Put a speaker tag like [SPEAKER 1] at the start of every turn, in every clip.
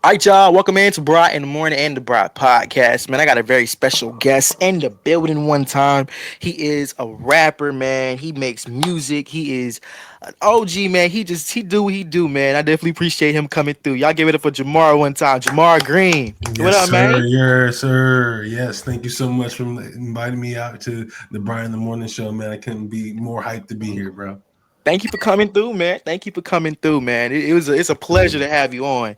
[SPEAKER 1] All right, y'all. Welcome in to Broad in the Morning and the Broad Podcast. Man, I got a very special guest in the building one time. He is a rapper, man. He makes music. He is an OG, man. He do what he do, man. I definitely appreciate him coming through. Y'all give it up for Jamar one time. Jamar Green. What
[SPEAKER 2] Yes,
[SPEAKER 1] up,
[SPEAKER 2] sir.
[SPEAKER 1] man?
[SPEAKER 2] Yes, sir. Yes, thank you so much for inviting me out to the Brian in the Morning Show, man. I couldn't be more hyped to be here, bro.
[SPEAKER 1] Thank you for coming through, man. Thank you for coming through, man. It's a pleasure
[SPEAKER 2] Absolutely.
[SPEAKER 1] to have you on.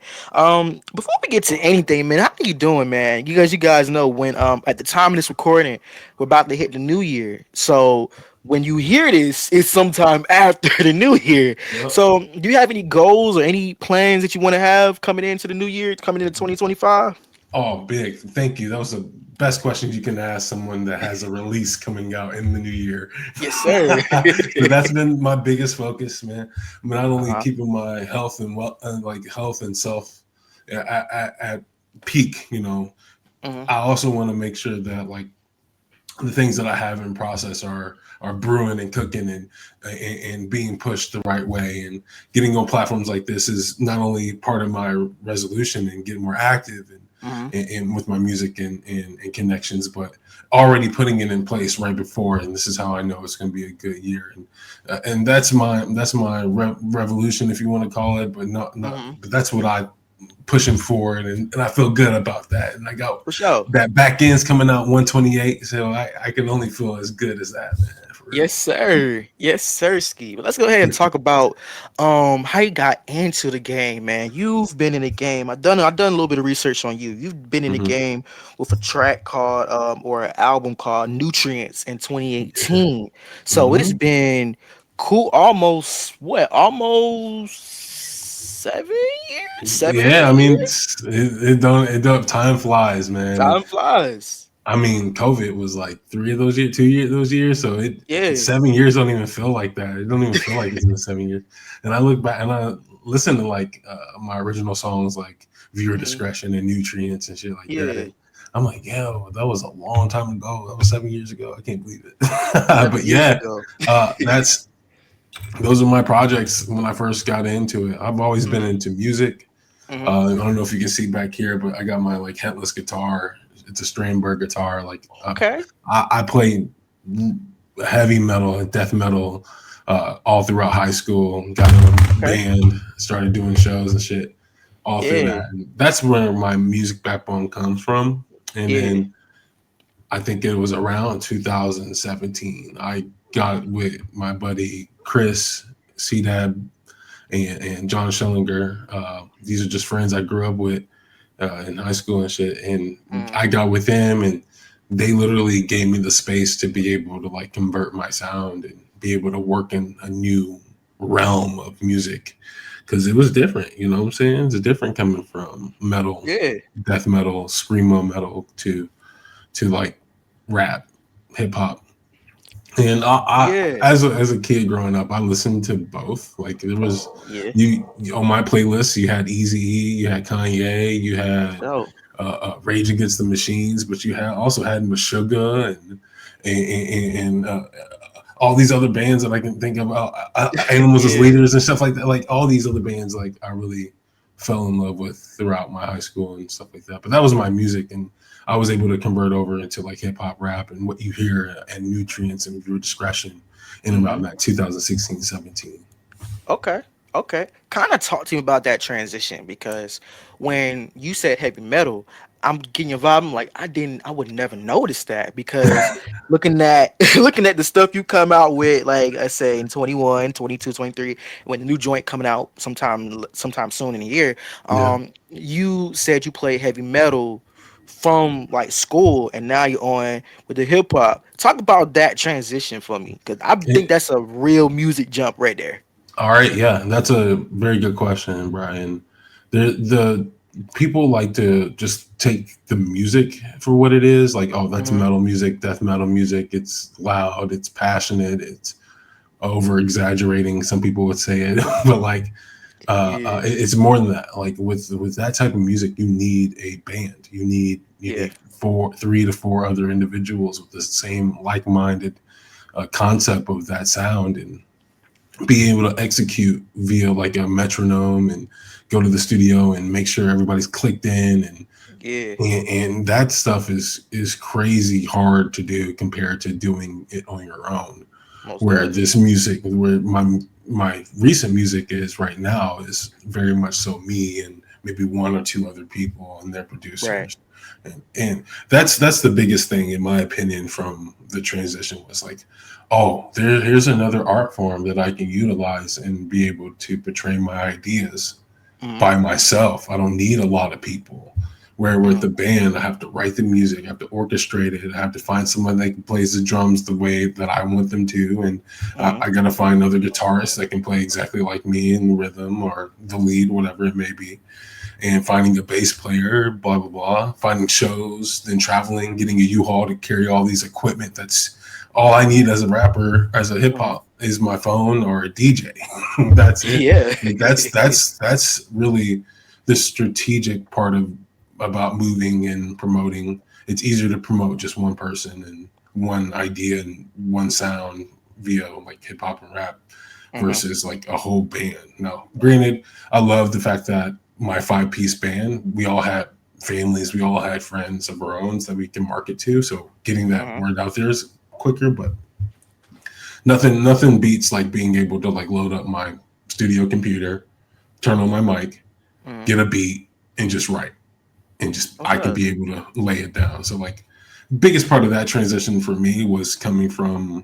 [SPEAKER 1] Before we get to anything, man, how are you doing, man? You guys know when at the time of this recording, we're about to hit the new year. So when you hear this, it's sometime after the new year.
[SPEAKER 2] Yep.
[SPEAKER 1] So do you have any goals or any plans that you want to have coming into the new year, coming into 2025?
[SPEAKER 2] Oh, big. Thank you. That was the best question you can ask someone that has a release coming out in the new year.
[SPEAKER 1] Yes, sir.
[SPEAKER 2] So that's been my biggest focus, man. Not only
[SPEAKER 1] Uh-huh.
[SPEAKER 2] keeping my health and like health and self at peak,
[SPEAKER 1] Hmm.
[SPEAKER 2] I also want to make sure that like the things that I have in process are brewing and cooking and being pushed the right way, and getting on platforms like this is not only part of my resolution and getting more active
[SPEAKER 1] Hmm.
[SPEAKER 2] and with my music and connections, but already putting it in place right before, and this is how I know it's going to be a good year, and that's my revolution, if you want to call it, but not
[SPEAKER 1] Hmm.
[SPEAKER 2] but that's what I pushing forward, and I feel good about that. And I got
[SPEAKER 1] For sure.
[SPEAKER 2] that back end's coming out 128, so I can only feel as good as that, man, for real.
[SPEAKER 1] Yes, sir. Yes, sir, Ski. But let's go ahead and talk about how you got into the game, man. You've been in the game. I've done a little bit of research on you. You've been in the
[SPEAKER 2] Hmm.
[SPEAKER 1] game with a track called or an album called Nutrients in 2018. So it has
[SPEAKER 2] Hmm.
[SPEAKER 1] been cool almost what? Almost 7 years?
[SPEAKER 2] Yeah, I
[SPEAKER 1] 7 8
[SPEAKER 2] mean,
[SPEAKER 1] years?
[SPEAKER 2] it don't time flies, man.
[SPEAKER 1] Time flies.
[SPEAKER 2] I mean, COVID was like 3 of those years, 2 years those years, so it
[SPEAKER 1] Yeah.
[SPEAKER 2] 7 years don't even feel like that. It don't even feel like it's been 7 years. And I look back and I listen to like my original songs, like Viewer
[SPEAKER 1] Hmm.
[SPEAKER 2] Discretion and Nutrients and shit like that,
[SPEAKER 1] Yeah.
[SPEAKER 2] and I'm like, yo, that was a long time ago. That was 7 years ago. I can't believe it.
[SPEAKER 1] seven
[SPEAKER 2] But
[SPEAKER 1] years
[SPEAKER 2] yeah,
[SPEAKER 1] ago.
[SPEAKER 2] that's those are my projects when I first got into it. I've always been
[SPEAKER 1] Hmm.
[SPEAKER 2] into music.
[SPEAKER 1] Hmm.
[SPEAKER 2] I don't know if you can see back here, but I got my like headless guitar. It's a Steinberg guitar. Like
[SPEAKER 1] Okay.
[SPEAKER 2] I played heavy metal and death metal all throughout high school. Got in a
[SPEAKER 1] Okay.
[SPEAKER 2] band, started doing shows and shit all through
[SPEAKER 1] Yeah.
[SPEAKER 2] that. And that's where my music backbone comes from. And
[SPEAKER 1] Yeah.
[SPEAKER 2] then I think it was around 2017. I got with my buddy Chris, C-Dab, and John Schellinger. These are just friends I grew up with in high school and shit. And
[SPEAKER 1] Mm.
[SPEAKER 2] I got with them, and they literally gave me the space to be able to like convert my sound and be able to work in a new realm of music, because it was different. You know what I'm saying? It's different coming from metal,
[SPEAKER 1] Yeah.
[SPEAKER 2] death metal, screamo metal to like rap, hip hop. And
[SPEAKER 1] Yeah.
[SPEAKER 2] as a kid growing up, I listened to both. Like there was
[SPEAKER 1] Yeah.
[SPEAKER 2] on my playlist, you had Easy E, you had Kanye, you
[SPEAKER 1] For
[SPEAKER 2] had
[SPEAKER 1] sure.
[SPEAKER 2] Rage Against the Machines, but you had also had Meshuggah and all these other bands that I can think of, Animals as
[SPEAKER 1] Yeah.
[SPEAKER 2] Leaders and stuff like that. Like all these other bands, like I really fell in love with throughout my high school and stuff like that. But that was my music, and I was able to convert over into like hip hop rap and what you hear and Nutrients and Your Discretion in
[SPEAKER 1] Hmm.
[SPEAKER 2] about that 2016, 17.
[SPEAKER 1] Okay. Okay. Kind of talk to me about that transition because when you said heavy metal, I'm getting your vibe. I'm like, I would never notice that because looking at looking at the stuff you come out with, like I say in 21, 22, 23, when the new joint coming out sometime soon in the year,
[SPEAKER 2] Yeah.
[SPEAKER 1] you said you play heavy metal from like school and now you're on with the hip hop. Talk about that transition for me because I think that's a real music jump right there.
[SPEAKER 2] All right, yeah, that's a very good question, Brian. The people like to just take the music for what it is, like, oh, that's
[SPEAKER 1] Hmm.
[SPEAKER 2] metal music, death metal music. It's loud, it's passionate, it's over exaggerating. Some people would say it, but like,
[SPEAKER 1] Yeah.
[SPEAKER 2] it's more than that. Like with that type of music, you need a band. You
[SPEAKER 1] Yeah.
[SPEAKER 2] need 3 to 4 other individuals with the same like minded concept of that sound, and be able to execute via like a metronome and go to the studio and make sure everybody's clicked in
[SPEAKER 1] Yeah,
[SPEAKER 2] and that stuff is crazy hard to do compared to doing it on your own.
[SPEAKER 1] most
[SPEAKER 2] Where
[SPEAKER 1] definitely.
[SPEAKER 2] this music, where my recent music is right now, is very much so me and maybe one or two other people and their
[SPEAKER 1] Right.
[SPEAKER 2] producers, and that's the biggest thing in my opinion from the transition was like, oh, here's another art form that I can utilize and be able to portray my ideas
[SPEAKER 1] Hmm.
[SPEAKER 2] by myself. I don't need a lot of people. Where with the band, I have to write the music, I have to orchestrate it, I have to find someone that plays the drums the way that I want them to, and
[SPEAKER 1] Hmm.
[SPEAKER 2] I got to find another guitarist that can play exactly like me in rhythm or the lead, whatever it may be, and finding a bass player, blah blah blah, finding shows, then traveling, getting a U-Haul to carry all these equipment. That's all I need as a rapper, as a hip
[SPEAKER 1] Hmm.
[SPEAKER 2] hop, is my phone or a DJ. That's it.
[SPEAKER 1] Yeah.
[SPEAKER 2] Like that's really the strategic part of about moving and promoting. It's easier to promote just one person and one idea and one sound via like hip hop and rap
[SPEAKER 1] Hmm.
[SPEAKER 2] versus like a whole band. Now, granted, I love the fact that my 5 piece band, we all had families, we all had friends of our own that we can market to. So getting that
[SPEAKER 1] Hmm.
[SPEAKER 2] word out there is quicker, but nothing beats like being able to like load up my studio computer, turn on my mic,
[SPEAKER 1] Hmm.
[SPEAKER 2] get a beat, and just write. And just
[SPEAKER 1] What's
[SPEAKER 2] I can
[SPEAKER 1] up?
[SPEAKER 2] be able to lay it down. So like biggest part of that transition for me was coming from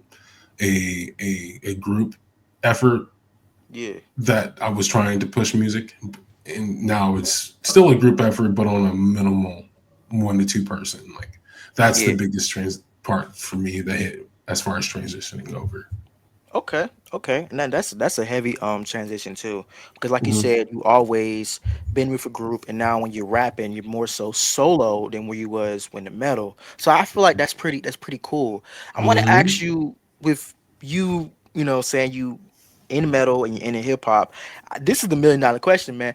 [SPEAKER 2] a group effort
[SPEAKER 1] Yeah.
[SPEAKER 2] that I was trying to push music, and now it's still a group effort, but on a minimal 1 to 2 person. Like that's the
[SPEAKER 1] Yeah.
[SPEAKER 2] biggest part for me that hit as far as transitioning over.
[SPEAKER 1] Okay, okay, and that's a heavy transition too, because like you
[SPEAKER 2] Mm-hmm.
[SPEAKER 1] said, you always been with a group, and now when you're rapping, you're more so solo than where you was when the metal. So I feel like that's pretty cool. I want to
[SPEAKER 2] Mm-hmm.
[SPEAKER 1] ask you, with you, saying you in metal and you're in hip hop, this is the $1 million question, man.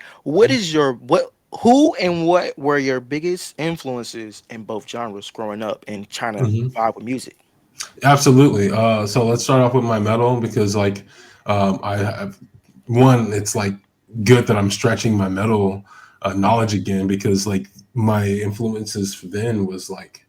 [SPEAKER 1] Who and what were your biggest influences in both genres growing up and trying to
[SPEAKER 2] Mm-hmm.
[SPEAKER 1] vibe with music?
[SPEAKER 2] Absolutely. So let's start off with my metal because like I have one. It's like good that I'm stretching my metal
[SPEAKER 1] Hmm.
[SPEAKER 2] knowledge again because like my influences for then was like,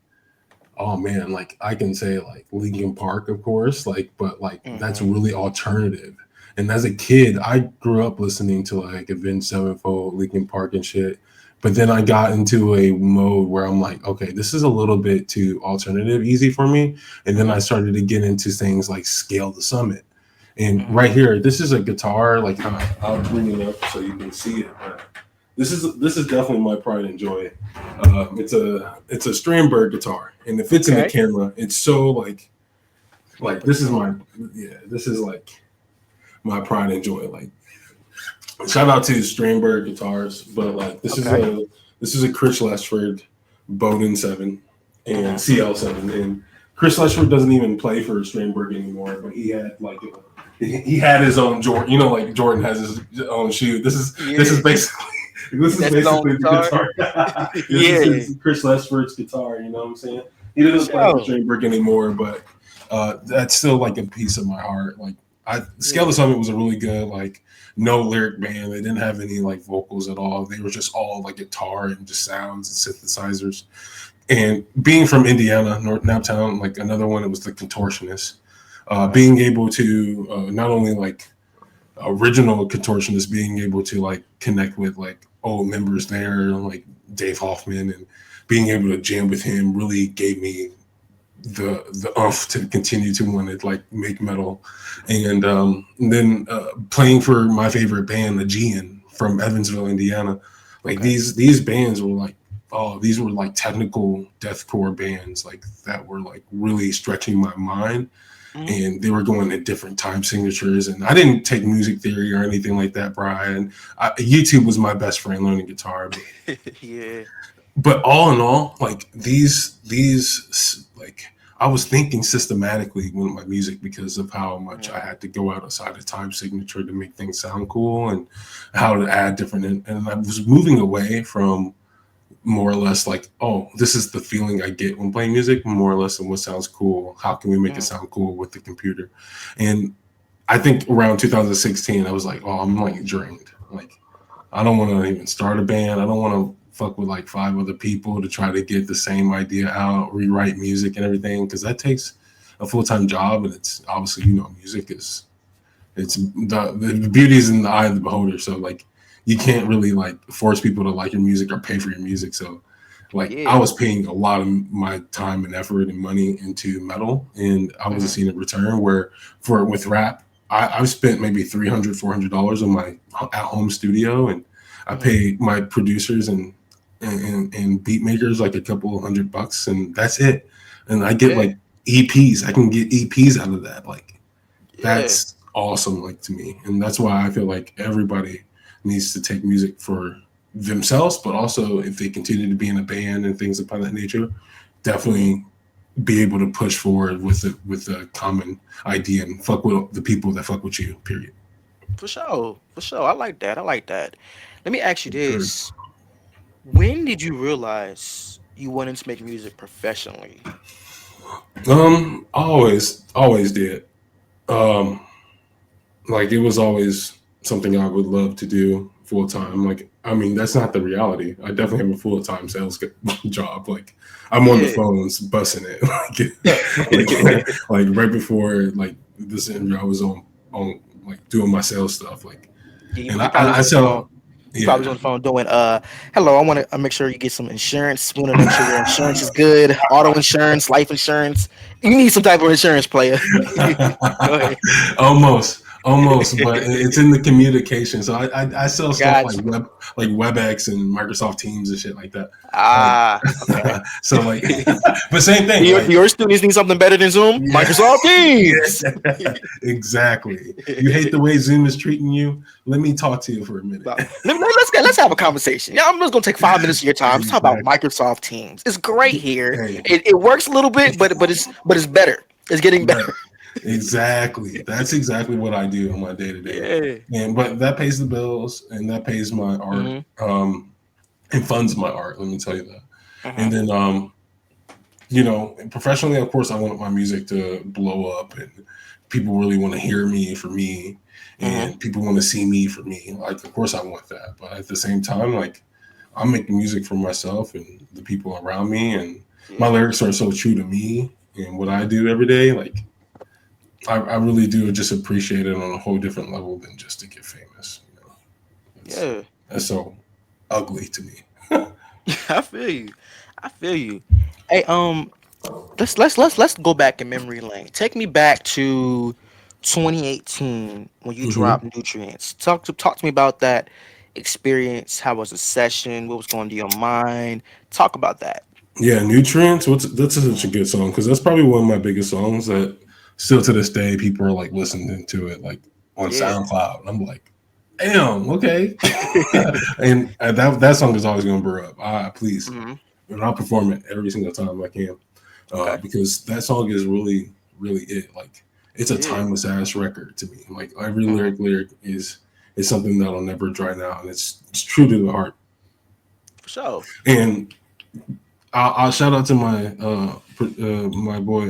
[SPEAKER 2] oh man, like I can say like Linkin Park, of course, like, but like that's
[SPEAKER 1] Hmm.
[SPEAKER 2] really alternative. And as a kid, I grew up listening to like Avenged Sevenfold, Linkin Park, and shit. But then I got into a mode where I'm like, okay, this is a little bit too alternative, easy for me. And then
[SPEAKER 1] Hmm.
[SPEAKER 2] I started to get into things like Scale the Summit. And
[SPEAKER 1] Hmm.
[SPEAKER 2] right here, this is a guitar. Like I'll bring it up so you can see it. But this is definitely my pride and joy. It's a Strandberg guitar, and it fits in the
[SPEAKER 1] Okay.
[SPEAKER 2] camera. It's so
[SPEAKER 1] Yeah,
[SPEAKER 2] like
[SPEAKER 1] put
[SPEAKER 2] this
[SPEAKER 1] this
[SPEAKER 2] is
[SPEAKER 1] on.
[SPEAKER 2] my yeah this is like my pride and joy. Like shout out to Strandberg guitars, but like
[SPEAKER 1] Okay.
[SPEAKER 2] this is a Chris Leshford Bowden 7 and
[SPEAKER 1] Hmm.
[SPEAKER 2] CL7, and Chris Leshford doesn't even play for Strandberg anymore, but he had his own Jordan. You know, like Jordan has his own shoe. This is
[SPEAKER 1] Yeah.
[SPEAKER 2] basically this is
[SPEAKER 1] That's his own
[SPEAKER 2] basically the
[SPEAKER 1] guitar.
[SPEAKER 2] guitar. This is
[SPEAKER 1] Yeah.
[SPEAKER 2] his Chris Leshford's guitar. You know what I'm saying? He
[SPEAKER 1] For
[SPEAKER 2] doesn't play for
[SPEAKER 1] sure.
[SPEAKER 2] Strandberg anymore, but that's still like a piece of my heart. Like Scale the
[SPEAKER 1] Yeah.
[SPEAKER 2] Summit was a really good like no lyric band. They didn't have any like vocals at all. They were just all like guitar and just sounds and synthesizers. And being from Indiana, North Naptown, like another one, it was the Contortionist.
[SPEAKER 1] Okay.
[SPEAKER 2] Being able to not only like original Contortionist, being able to like connect with like old members there, like Dave Hoffman, and being able to jam with him really gave me the umph to continue to want to like make metal, and then playing for my favorite band, the Gian from Evansville, Indiana. Like
[SPEAKER 1] Okay.
[SPEAKER 2] these bands were like these were like technical deathcore bands like that were like really stretching my mind,
[SPEAKER 1] Hmm.
[SPEAKER 2] and they were going at different time signatures. And I didn't take music theory or anything like that, Brian. YouTube was my best friend learning guitar,
[SPEAKER 1] Yeah.
[SPEAKER 2] but all in all, like these like I was thinking systematically with my music because of how much
[SPEAKER 1] Hmm.
[SPEAKER 2] I had to go outside of time signature to make things sound cool and how to add different and I was moving away from more or less like, oh, this is the feeling I get when playing music, more or less than what sounds cool. How can we make it
[SPEAKER 1] Hmm.
[SPEAKER 2] sound cool with the computer? And I think around 2016, I was like, oh, I'm like drained. Like, I don't want to even start a band. I don't want to fuck with like five other people to try to get the same idea out, rewrite music and everything, because that takes a full time job. And it's obviously, music is it's the beauty is in the eye of the beholder. So like, you can't
[SPEAKER 1] Hmm.
[SPEAKER 2] really like force people to like your music or pay for your music. So like, I
[SPEAKER 1] Yeah.
[SPEAKER 2] was paying a lot of my time and effort and money into metal, and I wasn't
[SPEAKER 1] Hmm.
[SPEAKER 2] seeing a return. Where for with rap, I've spent maybe $300 $400 on my at home studio, and I
[SPEAKER 1] Hmm.
[SPEAKER 2] pay my producers and beat makers like a couple of $100, and that's it. And I get
[SPEAKER 1] Yeah.
[SPEAKER 2] like EPs. I can get EPs out of that. Like,
[SPEAKER 1] Yeah.
[SPEAKER 2] that's awesome, like, to me. And that's why I feel like everybody needs to take music for themselves, but also if they continue to be in a band and things upon that nature,
[SPEAKER 1] Hmm.
[SPEAKER 2] definitely be able to push forward with a common idea and fuck with the people that fuck with you. Period.
[SPEAKER 1] For sure. For sure. I like that. I like that. Let me ask you
[SPEAKER 2] Sure.
[SPEAKER 1] this. When did you realize you wanted to make music professionally?
[SPEAKER 2] Always did. Um, like, it was always something I would love to do full
[SPEAKER 1] Hmm.
[SPEAKER 2] time. Like, I mean, that's not the reality. I definitely have a full time sales job. Like, I'm on the
[SPEAKER 1] Yeah.
[SPEAKER 2] phones bussing it. Like right before like this interview, I was on like doing my sales stuff. Like,
[SPEAKER 1] Yeah,
[SPEAKER 2] and
[SPEAKER 1] you probably was
[SPEAKER 2] I
[SPEAKER 1] on the phone.
[SPEAKER 2] sell.
[SPEAKER 1] You probably was
[SPEAKER 2] Yeah.
[SPEAKER 1] on the phone doing hello, I want to make sure you get some insurance. We want to make sure your insurance is good. Auto insurance, life insurance. You need some type of insurance, player. Go ahead.
[SPEAKER 2] Almost, but it's in the communication. So I sell
[SPEAKER 1] I
[SPEAKER 2] stuff
[SPEAKER 1] got
[SPEAKER 2] like
[SPEAKER 1] you.
[SPEAKER 2] WebEx and Microsoft Teams and shit like that. Like,
[SPEAKER 1] Ah, okay.
[SPEAKER 2] so like, but same
[SPEAKER 1] Do
[SPEAKER 2] thing.
[SPEAKER 1] your,
[SPEAKER 2] Like,
[SPEAKER 1] do your students need something better than Zoom?
[SPEAKER 2] yeah,
[SPEAKER 1] Microsoft Teams.
[SPEAKER 2] yeah, exactly. You hate the way Zoom is treating you. Let me talk to you for a minute.
[SPEAKER 1] Well, let's have a conversation. Yeah, I'm just gonna take 5 minutes of your time. Let's talk about
[SPEAKER 2] Exactly.
[SPEAKER 1] Microsoft Teams. It's great here.
[SPEAKER 2] Hey,
[SPEAKER 1] It works a little bit, but it's better. It's getting
[SPEAKER 2] right.
[SPEAKER 1] better.
[SPEAKER 2] Exactly. That's exactly what I do on my day to day.
[SPEAKER 1] Yeah.
[SPEAKER 2] And but that pays the bills and that pays my art.
[SPEAKER 1] Hmm.
[SPEAKER 2] And funds my art, let me tell you that. And
[SPEAKER 1] Hmm.
[SPEAKER 2] then professionally, of course, I want my music to blow up and people really want to hear me for me
[SPEAKER 1] Hmm.
[SPEAKER 2] and people want to see me for me. Like, of course I want that. But at the same time, like, I'm making music for myself and the people around me, and my
[SPEAKER 1] Yeah.
[SPEAKER 2] lyrics are so true to me and what I do every day. Like, I really do just appreciate it on a whole different level than just to get famous. It's,
[SPEAKER 1] Yeah.
[SPEAKER 2] that's so ugly to me.
[SPEAKER 1] I feel you. I feel you. Hey, let's go back in memory lane. Take me back to 2018 when you
[SPEAKER 2] Hmm.
[SPEAKER 1] dropped Nutrients. Talk to me about that experience. How was the session? What was going to your mind? Talk about that.
[SPEAKER 2] Yeah, Nutrients. That's such a good song because that's probably one of my biggest songs that still to this day people are like listening to it like on
[SPEAKER 1] Yeah.
[SPEAKER 2] SoundCloud. And I'm like, damn, okay. And that song is always going to burn up. Please,
[SPEAKER 1] Hmm.
[SPEAKER 2] and I'll perform it every single time I can
[SPEAKER 1] Okay.
[SPEAKER 2] because that song is really, really it. Like, it's a
[SPEAKER 1] Yeah.
[SPEAKER 2] timeless ass record to me. Like, every
[SPEAKER 1] Hmm.
[SPEAKER 2] lyric is something that'll never dry out, and it's true to the heart.
[SPEAKER 1] For sure.
[SPEAKER 2] And I'll shout out to my boy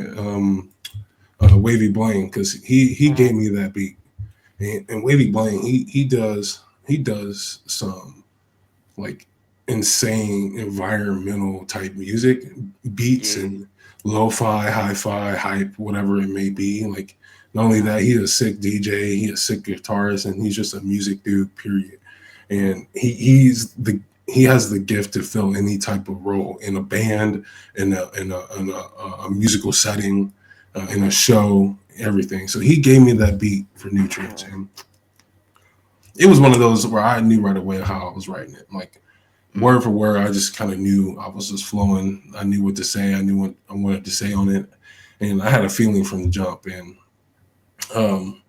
[SPEAKER 2] Wavy Blaine because he
[SPEAKER 1] Hmm.
[SPEAKER 2] gave me that beat. And Wavy Blaine, he does some like insane environmental type music, beats
[SPEAKER 1] Yeah.
[SPEAKER 2] and lo-fi, hi-fi, hype, whatever it may be. Like, not only
[SPEAKER 1] Hmm.
[SPEAKER 2] that, he's a sick DJ, he's a sick guitarist, and he's just a music dude. Period. And he has the gift to fill any type of role in a band, in a musical setting, in a
[SPEAKER 1] Hmm.
[SPEAKER 2] show, everything. So he gave me that beat for Nutrients,
[SPEAKER 1] Hmm.
[SPEAKER 2] and it was one of those where I knew right away how I was writing it. Like,
[SPEAKER 1] Hmm.
[SPEAKER 2] word for word, I just kind of knew I was just flowing. I knew what to say. I knew what I wanted to say on it, and I had a feeling from the jump. And um,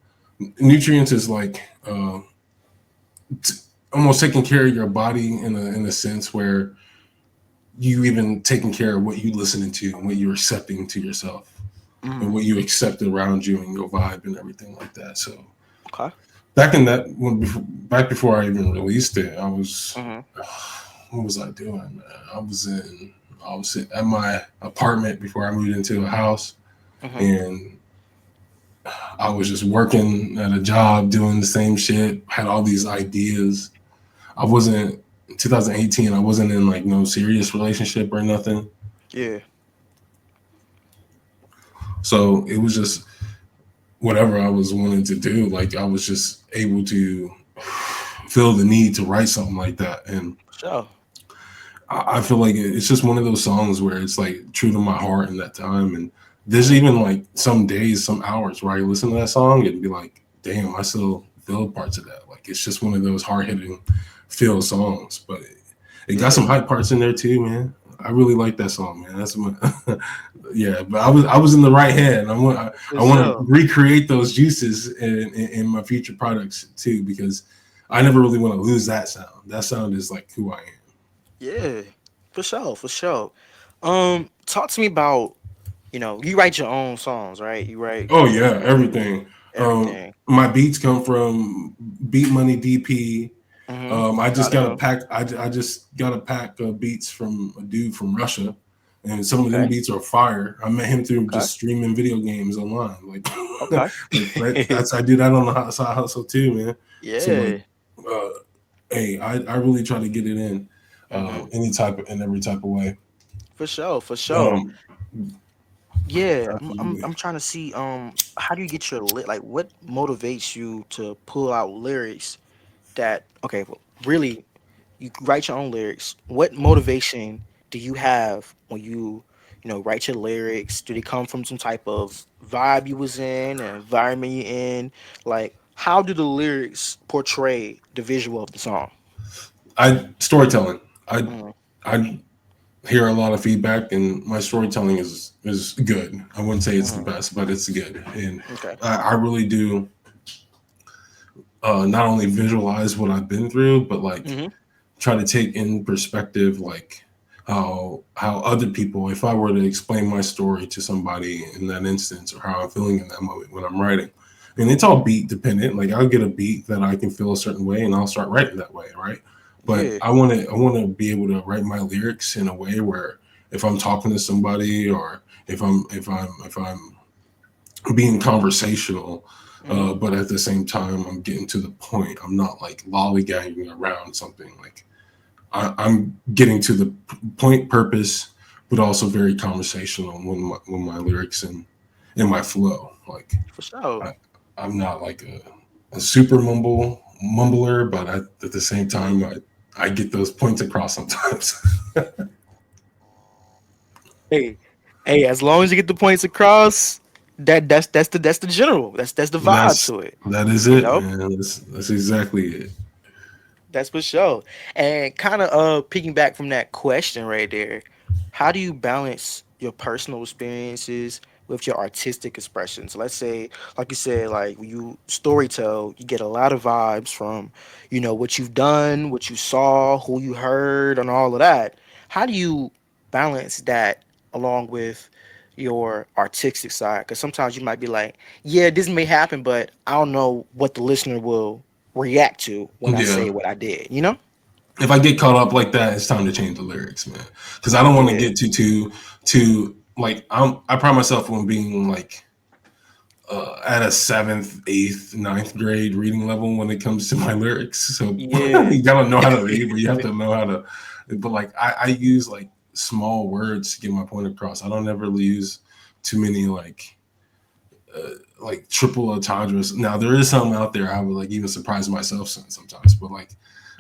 [SPEAKER 2] Nutrients is like t- almost taking care of your body in a sense where you even taking care of what you listening to and what you're accepting to yourself and
[SPEAKER 1] Hmm.
[SPEAKER 2] what you accept around you and your vibe and everything like that. So
[SPEAKER 1] Okay.
[SPEAKER 2] back in that back before I even released it, I was
[SPEAKER 1] Hmm.
[SPEAKER 2] what was I doing, man? I was at my apartment before I moved into a house,
[SPEAKER 1] Hmm.
[SPEAKER 2] and I was just working at a job doing the same shit, had all these ideas. I wasn't 2018, I wasn't in like no serious relationship or nothing.
[SPEAKER 1] Yeah.
[SPEAKER 2] So it was just whatever I was wanting to do, like I was just able to feel the need to write something like that. And
[SPEAKER 1] Sure.
[SPEAKER 2] I feel like it's just one of those songs where it's like true to my heart in that time. And there's
[SPEAKER 1] Mhm.
[SPEAKER 2] even like some days, some hours where I listen to that song and be like, damn, I still feel parts of that. Like it's just one of those hard hitting feel songs. But it got
[SPEAKER 1] Yeah.
[SPEAKER 2] some hype parts in there too, man. I really like that song, man. That's my yeah. But I was in the right head.
[SPEAKER 1] For
[SPEAKER 2] I want to
[SPEAKER 1] sure.
[SPEAKER 2] recreate those juices in my future products too, because I never really want to lose that sound. That sound is like who I am.
[SPEAKER 1] Yeah. For sure. For sure. Talk to me about, you write your own songs, right? You write
[SPEAKER 2] Oh yeah, everything.
[SPEAKER 1] everything.
[SPEAKER 2] My beats come from Beat Money DP.
[SPEAKER 1] Mhm.
[SPEAKER 2] I
[SPEAKER 1] Shout
[SPEAKER 2] just got a
[SPEAKER 1] out.
[SPEAKER 2] pack. I just got a pack of beats from a dude from Russia, and some of them
[SPEAKER 1] Okay.
[SPEAKER 2] beats are fire. I met him through
[SPEAKER 1] Okay.
[SPEAKER 2] just streaming video games online. Like,
[SPEAKER 1] Okay.
[SPEAKER 2] that's I do that on the side hustle too, man. So like,
[SPEAKER 1] Yeah.
[SPEAKER 2] uh, hey, I really try to get it in,
[SPEAKER 1] Mhm.
[SPEAKER 2] any type of in every type of way.
[SPEAKER 1] For sure. For sure.
[SPEAKER 2] Um,
[SPEAKER 1] Yeah. I'm
[SPEAKER 2] Absolutely.
[SPEAKER 1] trying to see how do you get your like what motivates you to pull out lyrics that okay, well, really you write your own lyrics. What motivation do you have when write your lyrics? Do they come from some type of vibe you was in, an environment you in? Like, how do the lyrics portray the visual of the song?
[SPEAKER 2] I storytelling. I
[SPEAKER 1] Mm,
[SPEAKER 2] I hear a lot of feedback, and my storytelling is good. I wouldn't say it's the
[SPEAKER 1] mm,
[SPEAKER 2] best, but it's good, and
[SPEAKER 1] okay.
[SPEAKER 2] I really do not only visualize what I've been through, but like
[SPEAKER 1] Hmm.
[SPEAKER 2] try to take in perspective, like how other people, if I were to explain my story to somebody in that instance, or how I'm feeling in that moment when I'm writing. And it's all beat dependent. Like I'll get a beat that I can feel a certain way, and I'll start writing that way, right? But
[SPEAKER 1] Yeah.
[SPEAKER 2] I want to be able to write my lyrics in a way where if I'm talking to somebody, or if I'm being conversational,
[SPEAKER 1] Hmm.
[SPEAKER 2] but at the same time I'm getting to the point. I'm not like lollygagging around something. Like I'm getting to the point, purpose, but also very conversational when my lyrics and my flow. Like
[SPEAKER 1] For sure.
[SPEAKER 2] I, I'm not like a super mumbler, but at the same time
[SPEAKER 1] Hmm.
[SPEAKER 2] I get those points across sometimes.
[SPEAKER 1] Hey, hey, as long as you get the points across, that's the general. That's the vibe
[SPEAKER 2] that's
[SPEAKER 1] to it.
[SPEAKER 2] that is
[SPEAKER 1] You
[SPEAKER 2] it,
[SPEAKER 1] know?
[SPEAKER 2] man. That's exactly it.
[SPEAKER 1] That's for sure. And kind of picking back from that question right there, how do you balance your personal experiences with your artistic expressions? Let's say, like you said, like when you storytell, you get a lot of vibes from, what you've done, what you saw, who you heard, and all of that. How do you balance that along with your artistic side? Because sometimes you might be like, yeah, this may happen, but I don't know what the listener will react to when I
[SPEAKER 2] Yeah.
[SPEAKER 1] say what I did, you know?
[SPEAKER 2] If I get caught up like that, it's time to change the lyrics, man. Because I don't want to
[SPEAKER 1] Yeah.
[SPEAKER 2] get too like I pride myself on being like at a seventh, eighth, ninth grade reading level when it comes to my lyrics. So
[SPEAKER 1] Yeah.
[SPEAKER 2] you gotta know how to read, but you have to know how to. But like I use like small words to get my point across. I don't ever use too many like triple entendres. Now there is some out there I would like even surprise myself sometimes, but like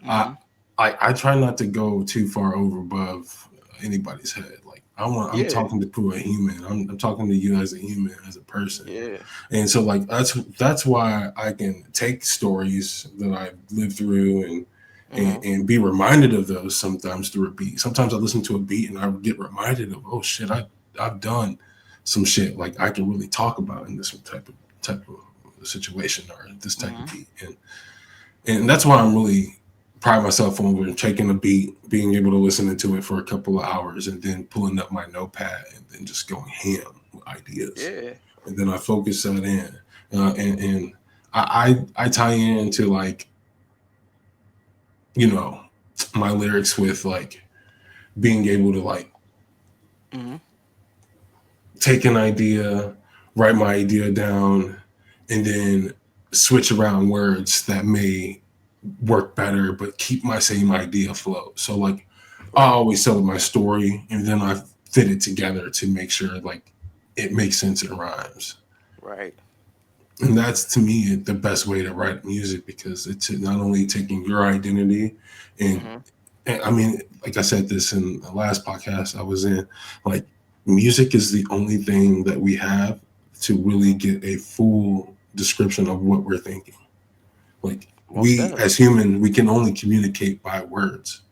[SPEAKER 2] I
[SPEAKER 1] Hmm.
[SPEAKER 2] I try not to go too far over above anybody's head. Like I'm
[SPEAKER 1] Yeah.
[SPEAKER 2] talking to a human. I'm talking to you as a human, as a person.
[SPEAKER 1] Yeah.
[SPEAKER 2] And so like that's why I can take stories that I've lived through
[SPEAKER 1] Hmm.
[SPEAKER 2] and be reminded of those sometimes through a beat. Sometimes I listen to a beat and I get reminded of, oh shit, I've done some shit like I can really talk about in this type of situation or this type of
[SPEAKER 1] Hmm.
[SPEAKER 2] beat. And that's why I'm really pride myself on taking a beat, being able to listen to it for a couple of hours, and then pulling up my notepad and then just going ham with ideas.
[SPEAKER 1] Yeah.
[SPEAKER 2] And then I focus that in, and I tie into like you know my lyrics with like being able to like
[SPEAKER 1] Hmm.
[SPEAKER 2] take an idea, write my idea down, and then switch around words that may work better but keep my same idea afloat. So like I
[SPEAKER 1] Right.
[SPEAKER 2] always tell my story and then I fit it together to make sure like it makes sense and rhymes.
[SPEAKER 1] Right.
[SPEAKER 2] And that's to me the best way to write music because it's not only taking your identity and,
[SPEAKER 1] Mm-hmm.
[SPEAKER 2] and I mean, like I said this in the last podcast I was in, like music is the only thing that we have to really
[SPEAKER 1] Mm-hmm.
[SPEAKER 2] get a full description of what we're thinking. Like
[SPEAKER 1] Most
[SPEAKER 2] we
[SPEAKER 1] definitely.
[SPEAKER 2] as human, we can only communicate by words.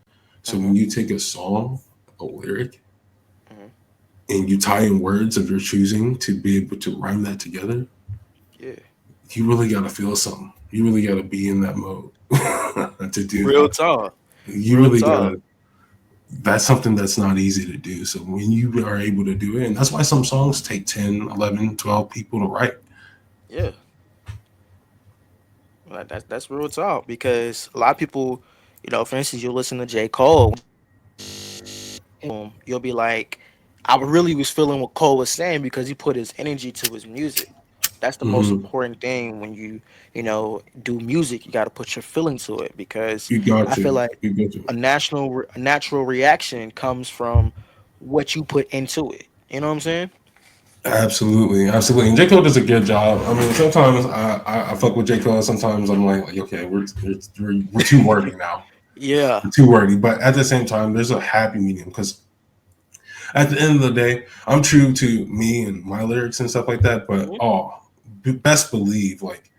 [SPEAKER 2] So
[SPEAKER 1] Mm-hmm.
[SPEAKER 2] when you take a song, a lyric,
[SPEAKER 1] Mm-hmm.
[SPEAKER 2] and you tie in words of your choosing to be able to rhyme that together,
[SPEAKER 1] Yeah.
[SPEAKER 2] you really gotta feel something. You really gotta be in that mode to do
[SPEAKER 1] Real
[SPEAKER 2] that.
[SPEAKER 1] talk.
[SPEAKER 2] You
[SPEAKER 1] Real
[SPEAKER 2] really
[SPEAKER 1] talk.
[SPEAKER 2] gotta. That's something that's not easy to do. So when you are able to do it, and that's why some songs take 10, 11, 12 people to write.
[SPEAKER 1] Yeah. Like that's real talk because a lot of people, for instance, you listen to J. Cole, you'll be like, I really was feeling what Cole was saying because he put his energy to his music. That's the most
[SPEAKER 2] Hmm.
[SPEAKER 1] important thing when do music. You got to put your feeling to it because
[SPEAKER 2] You got
[SPEAKER 1] I feel
[SPEAKER 2] to.
[SPEAKER 1] like
[SPEAKER 2] You got to.
[SPEAKER 1] a natural reaction comes from what you put into it. You know what I'm saying?
[SPEAKER 2] Absolutely, absolutely. And J. Cole does a good job. I mean, sometimes I fuck with J. Cole. Sometimes I'm like okay, we're too wordy now.
[SPEAKER 1] Yeah.
[SPEAKER 2] We're too wordy. But at the same time, there's a happy medium because at the end of the day, I'm true to me and my lyrics and stuff like that. But
[SPEAKER 1] Mhm.
[SPEAKER 2] best believe like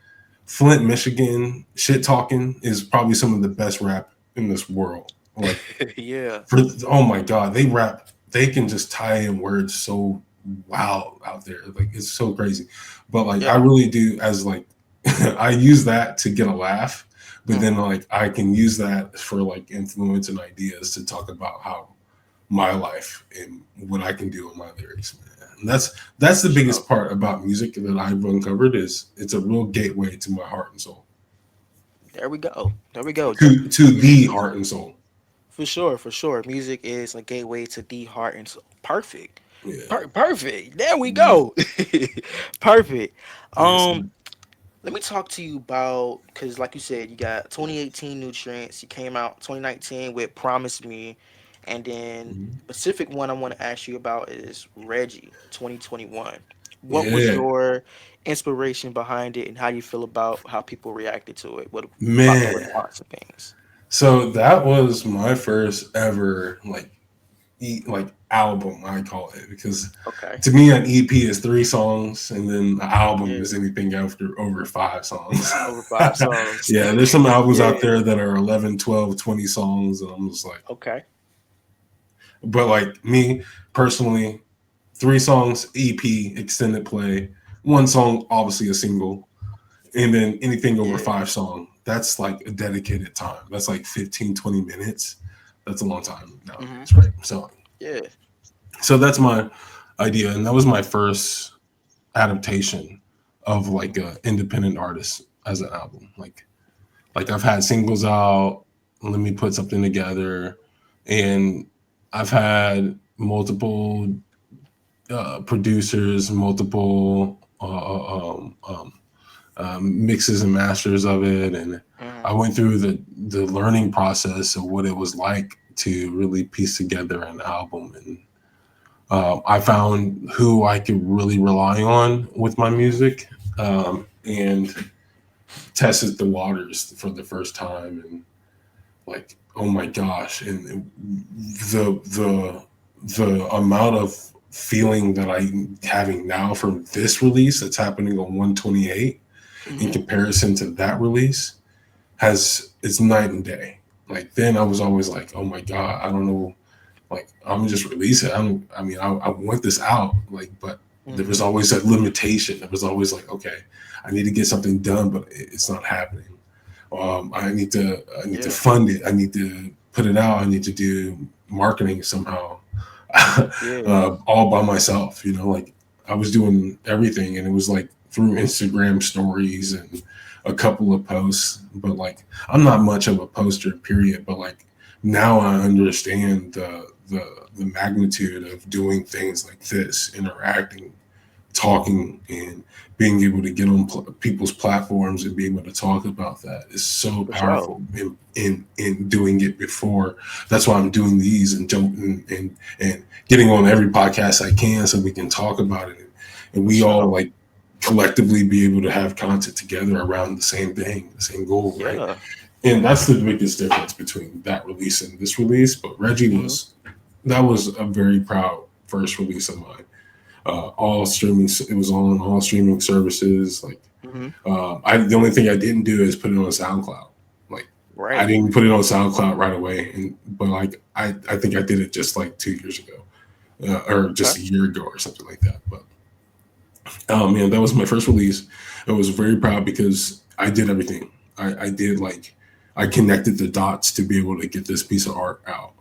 [SPEAKER 2] Flint, Michigan, shit talking is probably some of the best rap in this world. Like
[SPEAKER 1] Yeah.
[SPEAKER 2] for oh my god, they rap. They can just tie in words so wild out there. Like it's so crazy. But like I
[SPEAKER 1] Yeah.
[SPEAKER 2] really do as like I use that to get a laugh. But then
[SPEAKER 1] Hmm.
[SPEAKER 2] like I can use that for like influence and ideas to talk about how my life and what I can do in my lyrics, man. And that's the
[SPEAKER 1] For sure.
[SPEAKER 2] biggest part about music that I've uncovered is it's a real gateway to my heart and soul.
[SPEAKER 1] There we go. There we go.
[SPEAKER 2] To the heart and soul.
[SPEAKER 1] For sure, for sure. Music is a gateway to the heart and soul. Perfect.
[SPEAKER 2] Yeah.
[SPEAKER 1] Perfect. There we
[SPEAKER 2] Yeah.
[SPEAKER 1] go. Perfect.
[SPEAKER 2] Yes.
[SPEAKER 1] Um, Let me talk to you about because, like you said, you got 2018 Nutrients. You came out 2019 with Promise Me, and then
[SPEAKER 2] Mhm.
[SPEAKER 1] specific one I want to ask you about is Reggie 2021. What was
[SPEAKER 2] Yeah.
[SPEAKER 1] your inspiration behind it, and how you feel about how people reacted to it? What about the
[SPEAKER 2] Man.
[SPEAKER 1] response and things?
[SPEAKER 2] So that was my first ever like album I call it because
[SPEAKER 1] Okay.
[SPEAKER 2] to me an EP is three songs and then an album is
[SPEAKER 1] Yeah.
[SPEAKER 2] anything after over five songs.
[SPEAKER 1] Over 5 songs.
[SPEAKER 2] Yeah, there's some albums out
[SPEAKER 1] Yeah.
[SPEAKER 2] there that are 11, 12, 20 songs and I'm just like
[SPEAKER 1] Okay.
[SPEAKER 2] but like me personally, three songs EP extended play, one song obviously a single and then anything over
[SPEAKER 1] Yeah.
[SPEAKER 2] five song that's like a dedicated time. That's like 15, 20 minutes. That's a long time
[SPEAKER 1] Hmm.
[SPEAKER 2] nowadays, right?
[SPEAKER 1] Yeah.
[SPEAKER 2] So that's my idea, and that was my first adaptation of like
[SPEAKER 1] Hmm.
[SPEAKER 2] a independent artist as an album. Like I've had singles out. Let me put something together, and I've had multiple producers, multiple mixes and masters of it, and
[SPEAKER 1] Hmm.
[SPEAKER 2] I went through the learning process of what it was like to really piece together an album and I found who I could really rely on with my
[SPEAKER 1] Hmm.
[SPEAKER 2] music and tested the waters for the first time. And like, oh my gosh. And the, the amount of feeling that I'm having now from this release that's happening on 128 in
[SPEAKER 1] Hmm.
[SPEAKER 2] comparison to that release has it's night and day. Like then I was always like, oh my God, I don't know like I'm just release it. I mean, I want this out. Like, but there was
[SPEAKER 1] Hmm.
[SPEAKER 2] always that limitation. There was always like, okay, I need to get something done, but it's not happening. I need to
[SPEAKER 1] Yeah.
[SPEAKER 2] fund it. I need to put it out. I need to do marketing somehow,
[SPEAKER 1] Yeah.
[SPEAKER 2] all by myself. You know, like I was doing everything, and it was like through Instagram stories and a couple of posts. But like, I'm not much of a poster, period. But like now I understand the magnitude of doing things like this, interacting talking and being able to get on people's platforms and be able to talk about that is so
[SPEAKER 1] For sure.
[SPEAKER 2] powerful in doing it before. That's why I'm doing these and jumping and getting on every podcast I can so we can talk about it and
[SPEAKER 1] For
[SPEAKER 2] we all
[SPEAKER 1] sure.
[SPEAKER 2] like collectively be able to have content together around the same thing, the same goal, right?
[SPEAKER 1] Yeah.
[SPEAKER 2] And that's the biggest difference between that release and this release. But Reggie
[SPEAKER 1] Hmm.
[SPEAKER 2] was that was a very proud first release of mine. All streaming, it was on all streaming services. Like,
[SPEAKER 1] Hmm.
[SPEAKER 2] I the only thing I didn't do is put it on SoundCloud. Like, I
[SPEAKER 1] Right.
[SPEAKER 2] didn't put it on SoundCloud right away, and but like I think I did it just like 2 years ago, or
[SPEAKER 1] Okay.
[SPEAKER 2] just a year ago or something like that. But man, that was my first release. I was very proud because I did everything. I did like I connected the dots to be able to get this piece of art out.